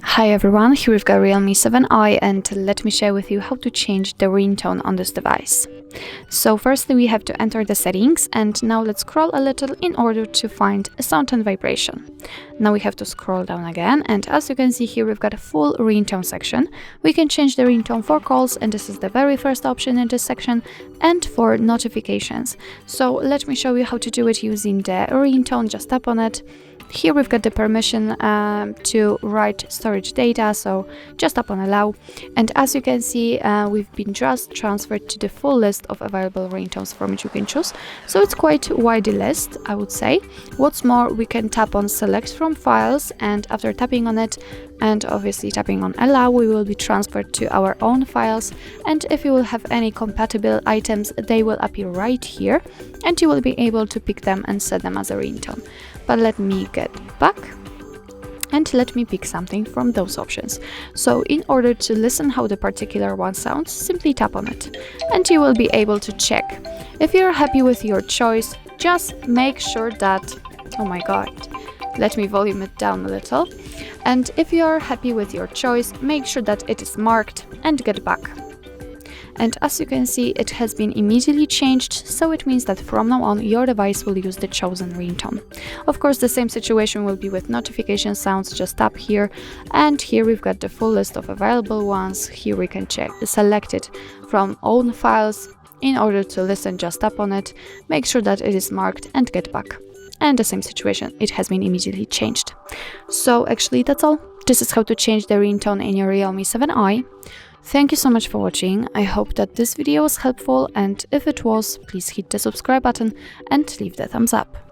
Hi everyone, here we've got Realme 7i and let me share with you how to change the ringtone on this device. So firstly we have to enter the settings, and now let's scroll a little in order to find a sound and vibration. Now we have to scroll down again, and as you can see here we've got a full ringtone section. We can change the ringtone for calls, and this is the very first option in this section, and for notifications. So let me show you how to do it using the ringtone. Just tap on it. Here we've got the permission to write storage data, so just tap on allow, and as you can see we've been just transferred to the full list of available ringtones from which you can choose, so it's quite a wide list, I would say. What's more, we can tap on select from files, and after tapping on it and obviously tapping on allow, we will be transferred to our own files, and if you will have any compatible items, they will appear right here and you will be able to pick them and set them as a ringtone. But let me get back and let me pick something from those options. So in order to listen how the particular one sounds, simply tap on it and you will be able to check. If you're happy with your choice, just make sure that, oh my god, let me volume it down a little. And if you are happy with your choice, make sure that it is marked and get back. And as you can see, it has been immediately changed, so it means that from now on your device will use the chosen ringtone. Of course, the same situation will be with notification sounds. Just tap here, and here we've got the full list of available ones. Here we can select it from own files. In order to listen, just tap on it, make sure that it is marked and get back. And the same situation, it has been immediately changed. So actually that's all. This is how to change the ringtone in your Realme 7i. Thank you so much for watching. I hope that this video was helpful, and if it was, please hit the subscribe button and leave the thumbs up.